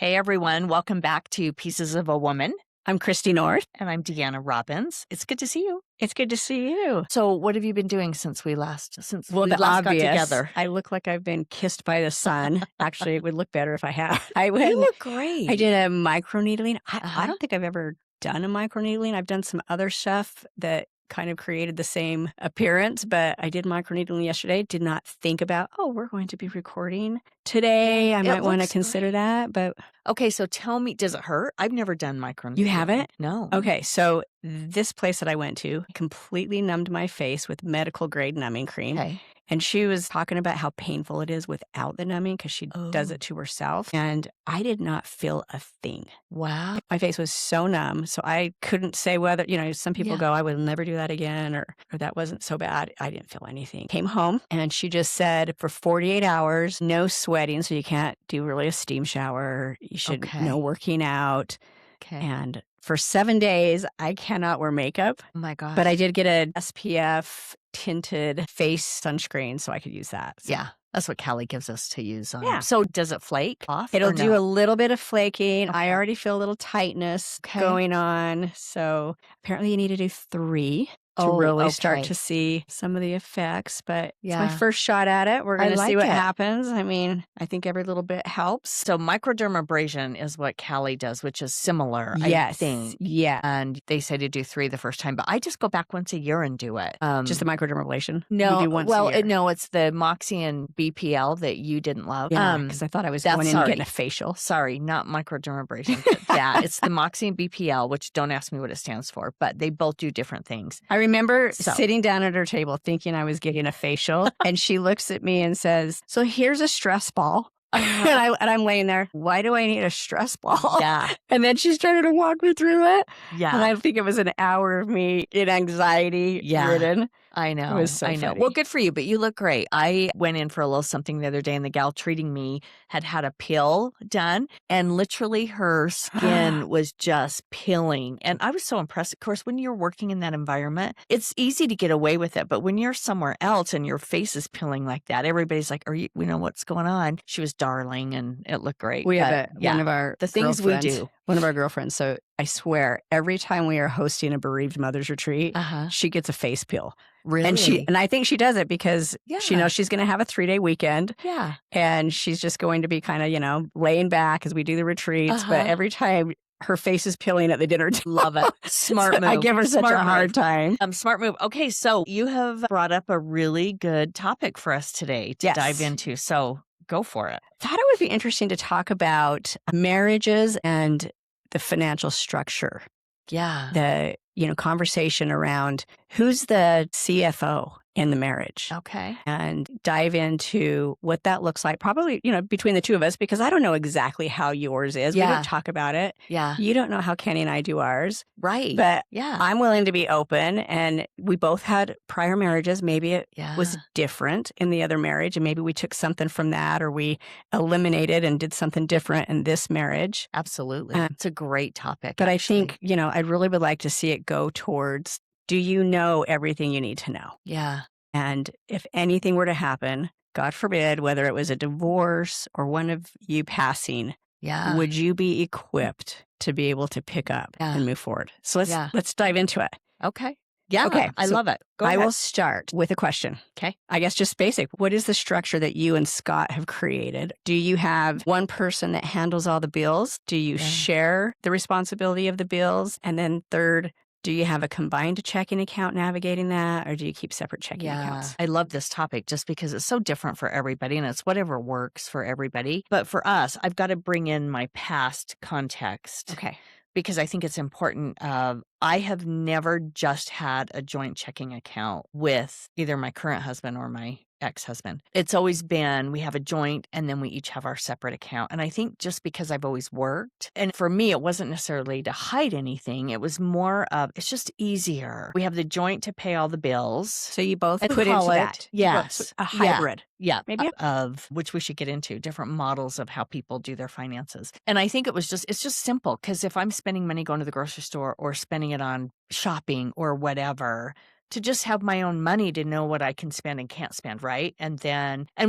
Hey, everyone. Welcome back to Pieces of a Woman. I'm Cristie North. And I'm DeAnna Robbins. It's good to see you. It's good to see you. So what have you been doing since we last The got obvious, together? I look like I've been kissed by the sun. Actually, it would look better if I had. You look great. I did a microneedling. I Uh-huh. don't think I've ever done a microneedling. I've done some other stuff that kind of created the same appearance, but I did microneedling yesterday. Did not think about, we're going to be recording today. I might want to consider that, but Okay, so tell me, does it hurt? I've never done microneedling. You haven't? No. Okay, so this place that I went to completely numbed my face with medical grade numbing cream. Okay. And she was talking about how painful it is without the numbing because she does it to herself. And I did not feel a thing. Wow. My face was so numb. So I couldn't say whether, some people go, I will never do that again, or that wasn't so bad. I didn't feel anything. Came home and she just said for 48 hours, no sweating. So you can't do really a steam shower. You should no working out. Okay. And for 7 days, I cannot wear makeup. Oh my gosh. But I did get an SPF tinted face sunscreen, so I could use that. So. Yeah. That's what Callie gives us to use on. Yeah. So does it flake off? It'll do a little bit of flaking. Okay. I already feel a little tightness going on. So apparently you need to do 3 to really start to see some of the effects. But it's my first shot at it. We're going to see what happens. I mean, I think every little bit helps. So microdermabrasion is what Callie does, which is similar, I think. Yeah. And they say to do 3 the first time, but I just go back once a year and do it. Just the microdermablation? No, you do once a year. No, it's the Moxie and BPL that you didn't love. Yeah, because I thought I was going in and getting a facial. Sorry, not microdermabrasion. Yeah, it's the Moxie and BPL, which don't ask me what it stands for, but they both do different things. I remember sitting down at her table thinking I was getting a facial, and she looks at me and says, "So here's a stress ball." And I'm laying there, why do I need a stress ball? Yeah. And then she started to walk me through it. Yeah. And I think it was an hour of me in anxiety ridden. I know. It was so funny. Well, good for you, but you look great. I went in for a little something the other day, and the gal treating me had a peel done, and literally her skin was just peeling. And I was so impressed. Of course, when you're working in that environment, it's easy to get away with it. But when you're somewhere else and your face is peeling like that, everybody's like, we know what's going on. She was darling, and it looked great. We have one of our the things we do. One of our girlfriends. So I swear, every time we are hosting a bereaved mother's retreat, she gets a face peel. Really? And I think she does it because she knows she's going to have a 3-day weekend. Yeah. And she's just going to be kind of, laying back as we do the retreats. But every time her face is peeling at the dinner table. Love it. Smart move. I give her such a hard time. Smart move. Okay, so you have brought up a really good topic for us today to dive into. So go for it. Thought it would be interesting to talk about marriages and the financial structure. Yeah. The, conversation around who's the CFO in the marriage. Okay. And dive into what that looks like, probably, between the two of us, because I don't know exactly how yours is. Yeah. We don't talk about it. Yeah. You don't know how Kenny and I do ours. Right. But yeah, I'm willing to be open. And we both had prior marriages. Maybe it was different in the other marriage. And maybe we took something from that, or we eliminated and did something different in this marriage. Absolutely. It's a great topic. But actually, I think, I really would like to see it go towards, do you know everything you need to know? Yeah. And if anything were to happen, God forbid, whether it was a divorce or one of you passing, would you be equipped to be able to pick up and move forward? So let's dive into it. Okay. Yeah. Okay. I love it. Go ahead. I will start with a question. Okay. I guess just basic. What is the structure that you and Scott have created? Do you have one person that handles all the bills? Do you share the responsibility of the bills? And then third, do you have a combined checking account navigating that, or do you keep separate checking accounts? I love this topic just because it's so different for everybody, and it's whatever works for everybody. But for us, I've got to bring in my past context. Okay. Because I think it's important. I have never just had a joint checking account with either my current husband or my ex-husband. It's always been, we have a joint and then we each have our separate account. And I think just because I've always worked, and for me, it wasn't necessarily to hide anything. It was more of, it's just easier. We have the joint to pay all the bills. So you both put into that. Yes. A hybrid. Yeah. Maybe of which we should get into different models of how people do their finances. And I think it's just simple, because if I'm spending money going to the grocery store or spending it on shopping or whatever, to just have my own money to know what I can spend and can't spend, right? And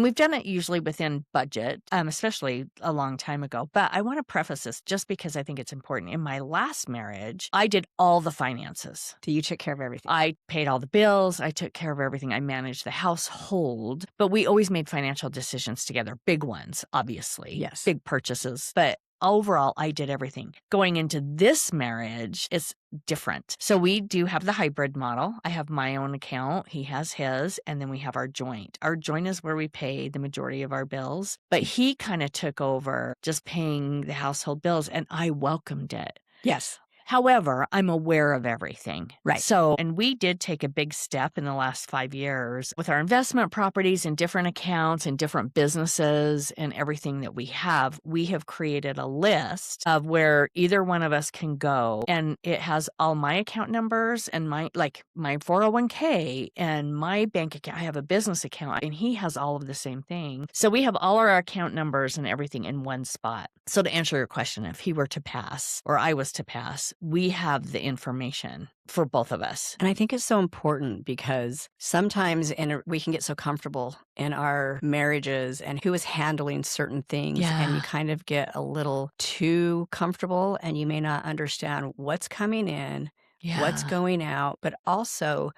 we've done it usually within budget, especially a long time ago. But I want to preface this just because I think it's important. In my last marriage, I did all the finances. So you took care of everything. I paid all the bills. I took care of everything. I managed the household, but we always made financial decisions together, big ones, obviously. Yes. Big purchases. But overall, I did everything. Going into this marriage, it's different. So we do have the hybrid model. I have my own account. He has his. And then we have our joint. Our joint is where we pay the majority of our bills. But he kind of took over just paying the household bills, and I welcomed it. Yes. However, I'm aware of everything. Right. So, and we did take a big step in the last 5 years with our investment properties and different accounts and different businesses and everything that we have. We have created a list of where either one of us can go, and it has all my account numbers and my 401k and my bank account. I have a business account, and he has all of the same thing. So we have all our account numbers and everything in one spot. So to answer your question, if he were to pass or I was to pass, we have the information for both of us. And I think it's so important because sometimes we can get so comfortable in our marriages and who is handling certain things. Yeah. And you kind of get a little too comfortable and you may not understand what's coming in, what's going out, but also,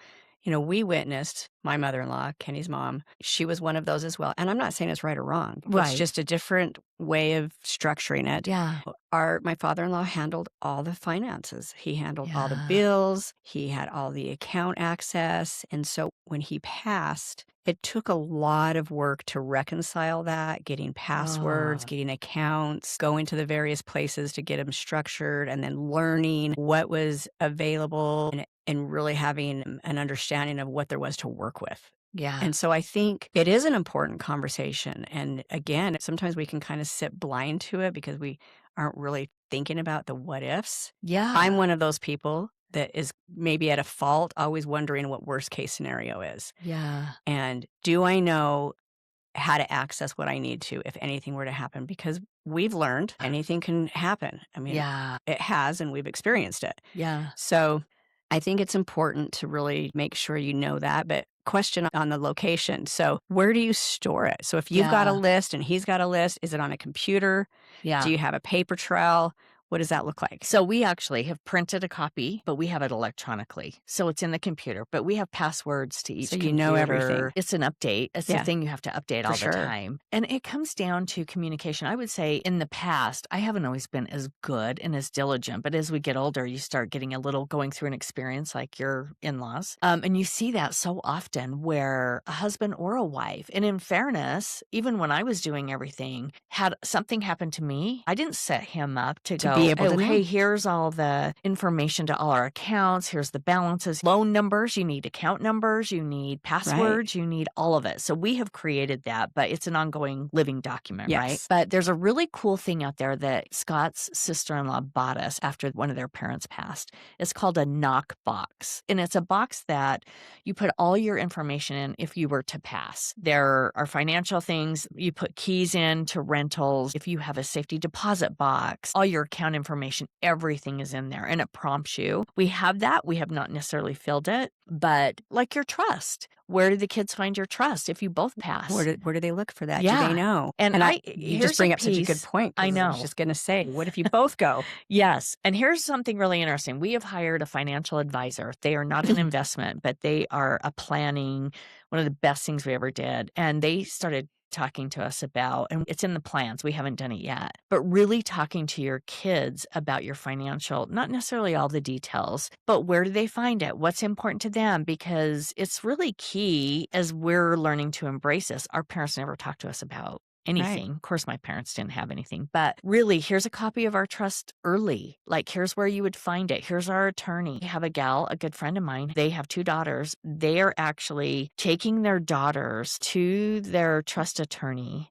we witnessed my mother-in-law, Kenny's mom. She was one of those as well. And I'm not saying it's right or wrong. Right. It's just a different way of structuring it. Yeah. My father-in-law handled all the finances. He handled all the bills. He had all the account access. And so when he passed, it took a lot of work to reconcile that, getting passwords, getting accounts, going to the various places to get them structured, and then learning what was available and really having an understanding of what there was to work with. Yeah. And so I think it is an important conversation. And again, sometimes we can kind of sit blind to it because we aren't really thinking about the what ifs. Yeah. I'm one of those people that is maybe at a fault, always wondering what worst case scenario is. Yeah. And do I know how to access what I need to if anything were to happen? Because we've learned anything can happen. I mean, it has, and we've experienced it. Yeah. So I think it's important to really make sure you know that. But question on the location. So where do you store it? So if you've got a list and he's got a list, is it on a computer? Yeah. Do you have a paper trail? What does that look like? So we actually have printed a copy, but we have it electronically. So it's in the computer, but we have passwords to each computer. You know everything. It's an update. It's the thing you have to update all the sure. time. And it comes down to communication. I would say in the past, I haven't always been as good and as diligent, but as we get older, you start getting a little going through an experience like your in-laws. And you see that so often where a husband or a wife, and in fairness, even when I was doing everything, had something happen to me, I didn't set him up to go, be able to know. Hey, here's all the information to all our accounts. Here's the balances, loan numbers. You need account numbers. You need passwords. You need all of it. So we have created that, but it's an ongoing living document, right? But there's a really cool thing out there that Scott's sister-in-law bought us after one of their parents passed. It's called a Knockbox. And it's a box that you put all your information in if you were to pass. There are financial things. You put keys in to rentals. If you have a safety deposit box, all your account information, everything is in there, and it prompts you. We have that. We have not necessarily filled it, but like your trust. Where do the kids find your trust if you both pass? Where do they look for that? Yeah. Do they know? And you just bring up such a good point. I know. I was just going to say, what if you both go? Yes. And here's something really interesting. We have hired a financial advisor. They are not an investment, but they are a planning, one of the best things we ever did. And they started talking to us about, and it's in the plans, we haven't done it yet, but really talking to your kids about your financial, not necessarily all the details, but where do they find it? What's important to them? Because it's really key as we're learning to embrace this. Our parents never talked to us about anything. Of course, my parents didn't have anything, but really, here's a copy of our trust early. Like, here's where you would find it. Here's our attorney. I have a gal, a good friend of mine. They have 2 daughters. They are actually taking their daughters to their trust attorney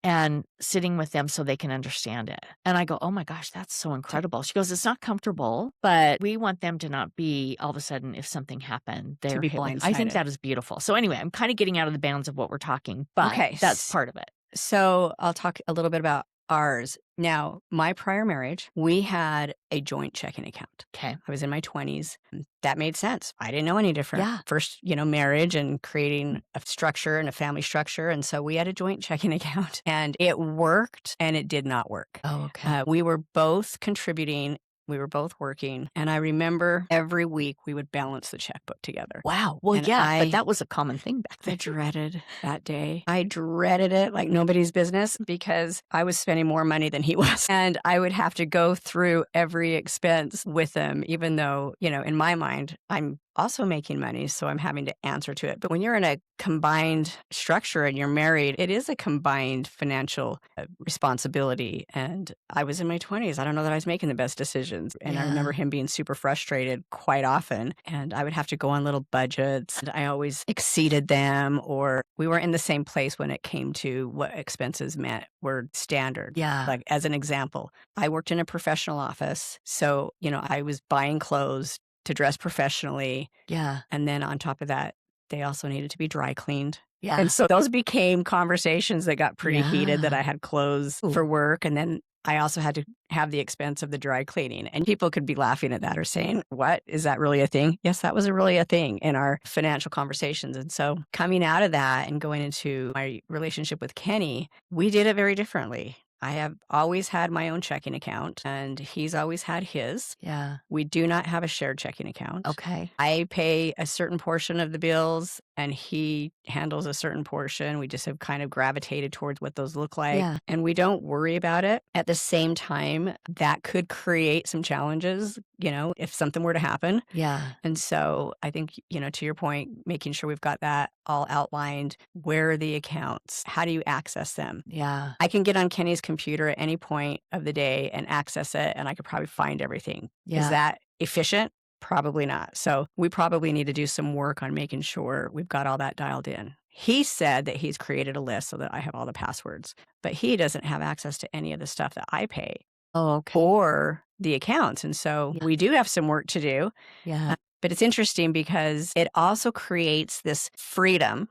and sitting with them so they can understand it. And I go, oh my gosh, that's so incredible. She goes, it's not comfortable, but we want them to not be all of a sudden, if something happened, they're be hit with- blindsided. I think that is beautiful. So anyway, I'm kind of getting out of the bounds of what we're talking, but that's part of it. So I'll talk a little bit about ours. Now, my prior marriage, we had a joint checking account. Okay. I was in my 20s. That made sense. I didn't know any different. Yeah. First, marriage and creating a structure and a family structure. And so we had a joint checking account and it worked and it did not work. Oh, okay. We were both contributing. We were both working. And I remember every week we would balance the checkbook together. Wow. Well, And yeah, but that was a common thing back I then. dreaded that day. I dreaded it like nobody's business because I was spending more money than he was. And I would have to go through every expense with him, even though, in my mind, I'm also making money, so I'm having to answer to it. But when you're in a combined structure and you're married, it is a combined financial responsibility. And I was in my 20s. I don't know that I was making the best decisions. And I remember him being super frustrated quite often. And I would have to go on little budgets. And I always exceeded them, or we weren't in the same place when it came to what expenses were standard. Yeah. Like, as an example, I worked in a professional office. So, I was buying clothes to dress professionally. Yeah. And then on top of that, they also needed to be dry cleaned. Yeah. And so those became conversations that got pretty heated, that I had clothes for work. And then I also had to have the expense of the dry cleaning. And people could be laughing at that or saying, what? Is that really a thing? Yes, that was really a thing in our financial conversations. And so coming out of that and going into my relationship with Kenny, we did it very differently. I have always had my own checking account and he's always had his. Yeah. We do not have a shared checking account. Okay. I pay a certain portion of the bills and he handles a certain portion. We just have kind of gravitated towards what those look like. Yeah. And we don't worry about it. At the same time, that could create some challenges, if something were to happen. Yeah. And so I think, to your point, making sure we've got that all outlined. Where are the accounts? How do you access them? Yeah. I can get on Kenny's computer at any point of the day and access it, and I could probably find everything. Yeah. Is that efficient? Probably not. So we probably need to do some work on making sure we've got all that dialed in. He said that he's created a list so that I have all the passwords, but he doesn't have access to any of the stuff that I pay. Oh, okay. Or the accounts. And so we do have some work to do. Yeah. But it's interesting because it also creates this freedom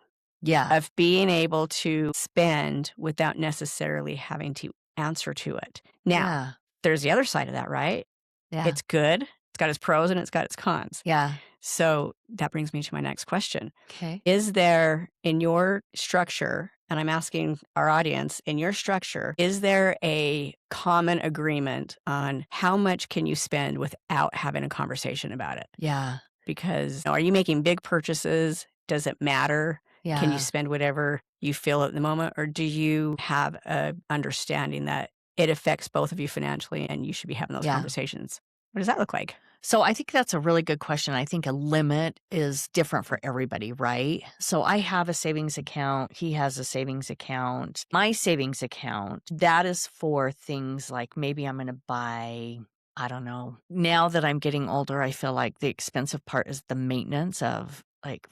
of being able to spend without necessarily having to answer to it. Now, there's the other side of that, right? Yeah. It's good. It's got its pros and it's got its cons. Yeah. So that brings me to my next question. Okay. Is there in your structure, and I'm asking our audience, in your structure, is there a common agreement on how much can you spend without having a conversation about it? Yeah. Because are you making big purchases? Does it matter? Yeah. Can you spend whatever you feel at the moment? Or do you have a understanding that it affects both of you financially and you should be having those conversations? What does that look like? So I think that's a really good question. I think a limit is different for everybody, right? So I have a savings account. He has a savings account. My savings account, that is for things like maybe I'm going to buy, I don't know. Now that I'm getting older, I feel like the expensive part is the maintenance of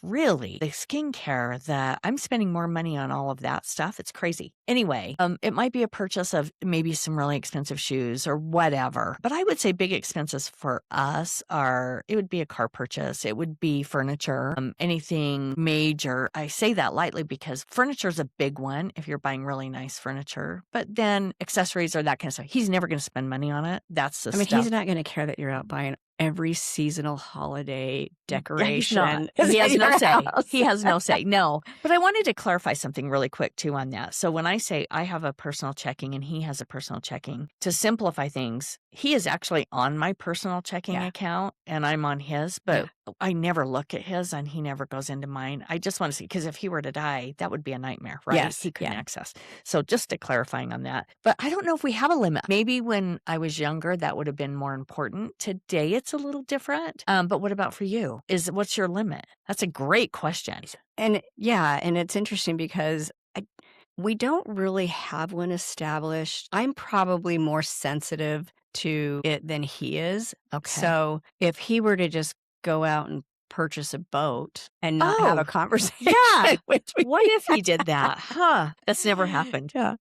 really the skincare, that I'm spending more money on all of that stuff. It's crazy. Anyway, it might be a purchase of maybe some really expensive shoes or whatever. But I would say big expenses for us it would be a car purchase. It would be furniture, anything major. I say that lightly because furniture is a big one if you're buying really nice furniture. But then accessories or that kind of stuff. He's never going to spend money on it. That's the stuff. He's not going to care that you're out buying every seasonal holiday decoration. He has no say. He has no say. No. But I wanted to clarify something really quick too on that. So when I say I have a personal checking and he has a personal checking, to simplify things, he is actually on my personal checking account and I'm on his, but I never look at his and he never goes into mine. I just want to see, because if he were to die, that would be a nightmare, right? Yes. He couldn't access. So just a clarifying on that. But I don't know if we have a limit. Maybe when I was younger, that would have been more important. Today, it's a little different. But what about for you? What's your limit? That's a great question. And and it's interesting because we don't really have one established. I'm probably more sensitive to it than he is. Okay. So if he were to just go out and purchase a boat and not have a Oh, conversation yeah. with me. What if he did that? Huh. That's never happened. Yeah.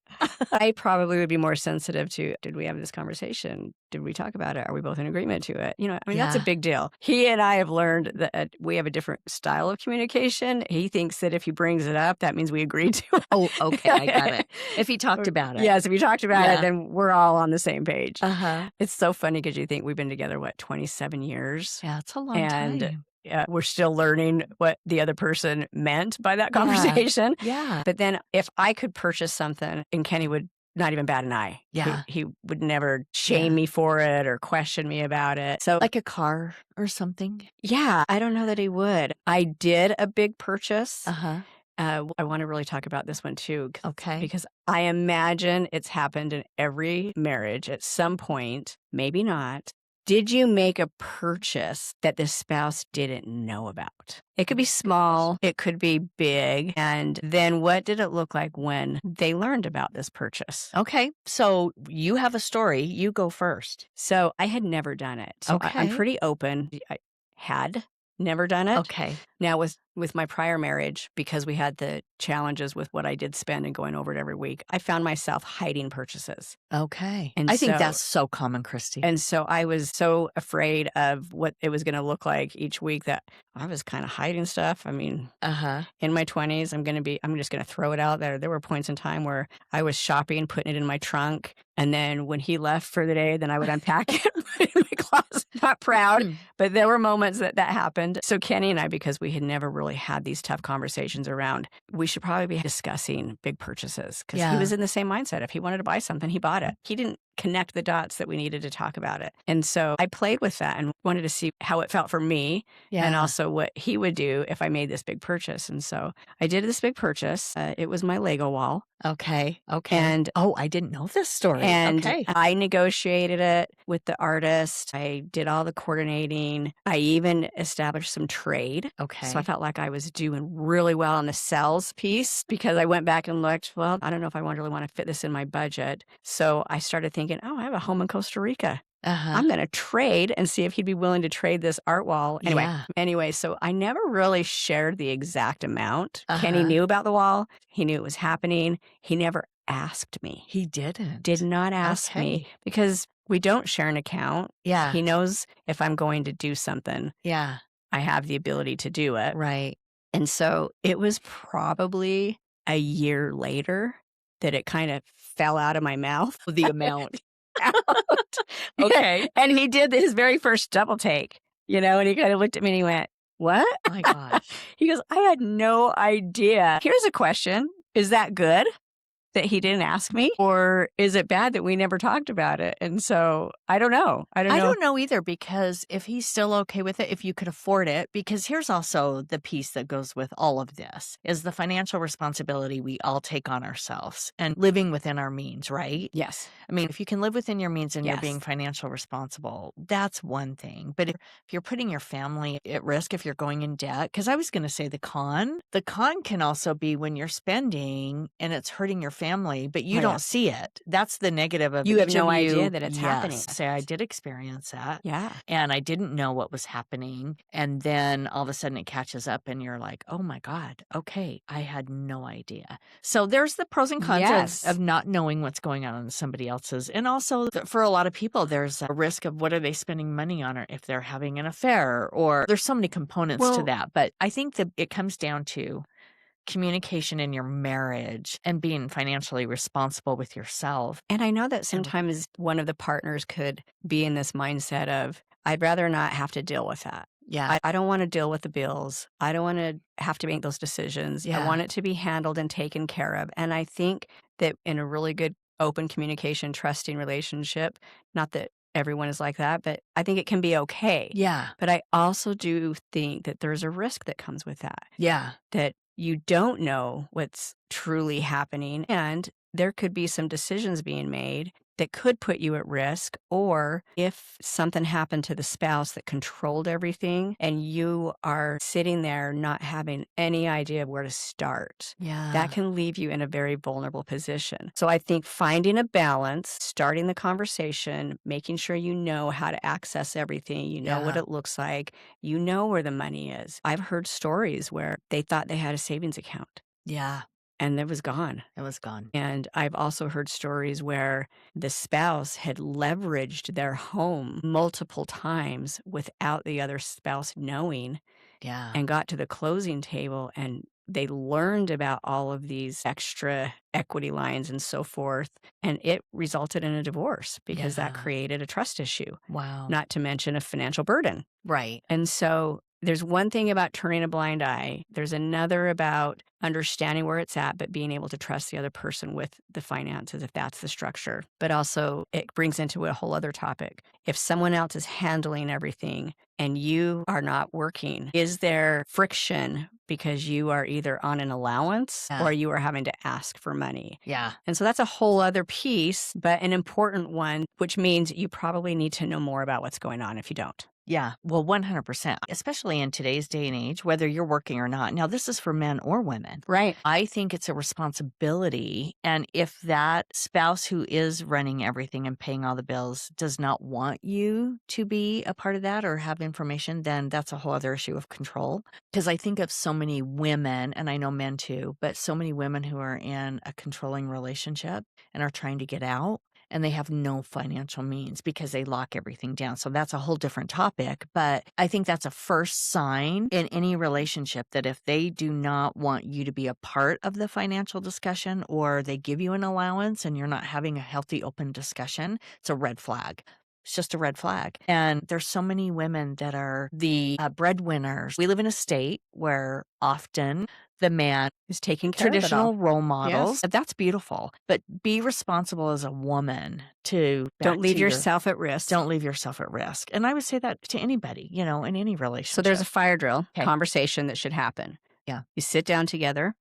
I probably would be more sensitive to, did we have this conversation? Did we talk about it? Are we both in agreement to it? I mean, that's a Yeah. big deal. He and I have learned that we have a different style of communication. He thinks that if he brings it up, that means we agreed to it. Oh, okay. I got it. If he talked about it. Yes, if you talked about it, Yeah. then we're all on the same page. Uh-huh. It's so funny because you think we've been together, 27 years? Yeah, it's a long And time. we're still learning what the other person meant by that Yeah. conversation. Yeah. But then if I could purchase something and Kenny would not even bat an eye. Yeah. He would never shame me for it or question me about it. So Like a car or something. yeah, I don't know that he would. I did a big purchase. Uh-huh. I want to really talk about this one too. Okay. Because I imagine it's happened in every marriage at some point, maybe not. Did you make a purchase that the spouse didn't know about? It could be small, it could be big. And then what did it look like when they learned about this purchase? Okay. So you have a story. You go first. So I had never done it. So I'm Okay. pretty open. I had never done it. Okay. Now with my prior marriage, because we had the challenges with what I did spend and going over it every week, I found myself hiding purchases. Okay. And I think so- that's so common, Cristie. And so I was so afraid of what it was going to look like each week that I was kind of hiding stuff. I mean, Uh-huh. in my 20s, I'm just going to throw it out there. There were points in time where I was shopping, putting it in my trunk. And then when he left for the day, then I would unpack it, put it in my closet. Not proud, but there were moments that happened. So Kenny and I, because we had never really had these tough conversations around, we should probably be discussing big purchases because Yeah. he was in the same mindset. If he wanted to buy something, he bought it. He didn't connect the dots that we needed to talk about it. And so I played with that and wanted to see how it felt for me Yeah. and also what he would do if I made this big purchase. And so I did this big purchase. It was my Lego wall. Okay. Okay. And I didn't know this story. And okay. I negotiated it with the artist. I did all the coordinating. I even established some trade. Okay. So I felt like I was doing really well on the sales piece because I went back and looked, well, I don't know if I really want to fit this in my budget. So I started thinking, oh, I have a home in Costa Rica. Uh-huh. I'm going to trade and see if he'd be willing to trade this art wall. Anyway, so I never really shared the exact amount. Kenny Uh-huh. knew about the wall. He knew it was happening. He never asked me. He didn't. Did not ask me Okay. because we don't share an account. Yeah. He knows if I'm going to do something, Yeah. I have the ability to do it. Right. And so it was probably a year later that it kind of fell out of my mouth. The amount. Out. Okay. And he did his very first double take, and he kind of looked at me and he went, what? Oh my gosh. He goes, I had no idea. Here's a question. Is that good that he didn't ask me? Or is it bad that we never talked about it? And so I don't know. I don't know either, because if he's still okay with it, if you could afford it, because here's also the piece that goes with all of this is the financial responsibility we all take on ourselves and living within our means, right? Yes. I mean, if you can live within your means and you're Yes. being financial responsible, that's one thing. But if you're putting your family at risk, if you're going in debt, because I was going to say the con can also be when you're spending and it's hurting your family, but you Oh, don't yeah. see it. That's the negative of You have each no of you. idea that it's happening. Yes. Say I did experience that. Yeah. And I didn't know what was happening. And then all of a sudden it catches up and you're like, oh my God, okay, I had no idea. So there's the pros and cons Yes. of not knowing what's going on in somebody else's. And also for a lot of people, there's a risk of what are they spending money on, or if they're having an affair, or there's so many components to Well- that. But I think that it comes down to communication in your marriage and being financially responsible with yourself. And I know that sometimes one of the partners could be in this mindset of, I'd rather not have to deal with that. Yeah. I don't want to deal with the bills. I don't want to have to make those decisions. Yeah. I want it to be handled and taken care of. And I think that in a really good, open communication, trusting relationship, not that everyone is like that, but I think it can be okay. Yeah. But I also do think that there's a risk that comes with that, Yeah. that you don't know what's truly happening. And there could be some decisions being made that could put you at risk, or if something happened to the spouse that controlled everything and you are sitting there not having any idea of where to start. Yeah. That can leave you in a very vulnerable position. So I think finding a balance, starting the conversation, making sure you know how to access everything, you know what Yeah. it looks like, you know where the money is. I've heard stories where they thought they had a savings account Yeah. and it was gone. It was gone. And I've also heard stories where the spouse had leveraged their home multiple times without the other spouse knowing, Yeah. and got to the closing table and they learned about all of these extra equity lines and so forth. And it resulted in a divorce because that Yeah. created a trust issue, Wow. not to mention a financial burden. Right. And so there's one thing about turning a blind eye. There's another about understanding where it's at, but being able to trust the other person with the finances, if that's the structure. But also it brings into a whole other topic. If someone else is handling everything and you are not working, is there friction because you are either on an allowance Yeah. or you are having to ask for money? Yeah. And so that's a whole other piece, but an important one, which means you probably need to know more about what's going on if you don't. Yeah. Well, 100%, especially in today's day and age, whether you're working or not. Now, this is for men or women. Right. I think it's a responsibility. And if that spouse who is running everything and paying all the bills does not want you to be a part of that or have information, then that's a whole other issue of control. Because I think of so many women, and I know men too, but so many women who are in a controlling relationship and are trying to get out. And they have no financial means because they lock everything down. So that's a whole different topic. But I think that's a first sign in any relationship that if they do not want you to be a part of the financial discussion or they give you an allowance and you're not having a healthy, open discussion, it's a red flag. It's just a red flag. And there's so many women that are the breadwinners. We live in a state where often the man Is taking care of it all. traditional role models. Yes. That's beautiful. But be responsible as a woman to Don't back leave to your- yourself at risk. Don't leave yourself at risk. And I would say that to anybody, in any relationship. So there's a fire drill Okay. conversation that should happen. Yeah. You sit down together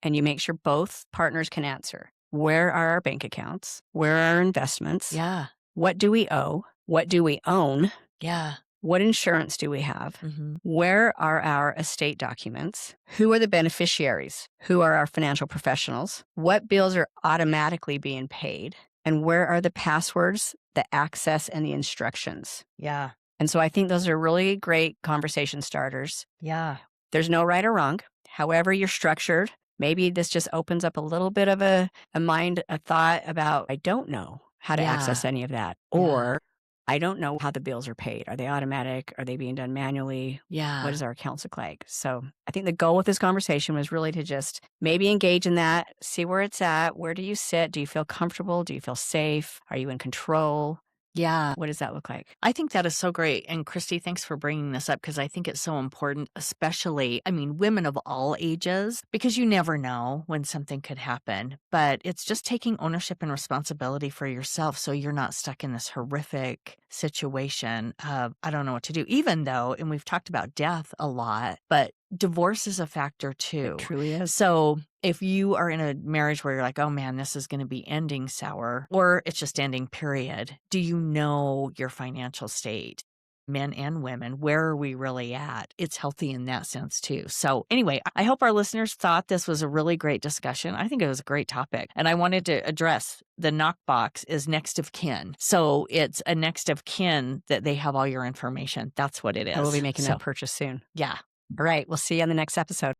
and you make sure both partners can answer. Where are our bank accounts? Where are our investments? Yeah. What do we owe? What do we own? Yeah. What insurance do we have? Mm-hmm. Where are our estate documents? Who are the beneficiaries? Who are our financial professionals? What bills are automatically being paid? And where are the passwords, the access, and the instructions? Yeah. And so I think those are really great conversation starters. Yeah. There's no right or wrong. However you're structured, maybe this just opens up a little bit of a mind, a thought about, I don't know how to Yeah. access any of that. Yeah. Or I don't know how the bills are paid. Are they automatic? Are they being done manually? Yeah. What does our accounts look like? So I think the goal with this conversation was really to just maybe engage in that, see where it's at. Where do you sit? Do you feel comfortable? Do you feel safe? Are you in control? Yeah. What does that look like? I think that is so great. And Cristie, thanks for bringing this up because I think it's so important, especially, women of all ages, because you never know when something could happen. But it's just taking ownership and responsibility for yourself so you're not stuck in this horrific situation of, I don't know what to do, even though, and we've talked about death a lot, but divorce is a factor too. It truly is. So if you are in a marriage where you're like, oh man, this is going to be ending sour, or it's just ending, period, do you know your financial state? Men and women, where are we really at? It's healthy in that sense too. So anyway, I hope our listeners thought this was a really great discussion. I think it was a great topic. And I wanted to address the Knockbox is next of kin. So it's a next of kin that they have all your information. That's what it is. I will be making So, that purchase soon. yeah. All right. We'll see you on the next episode.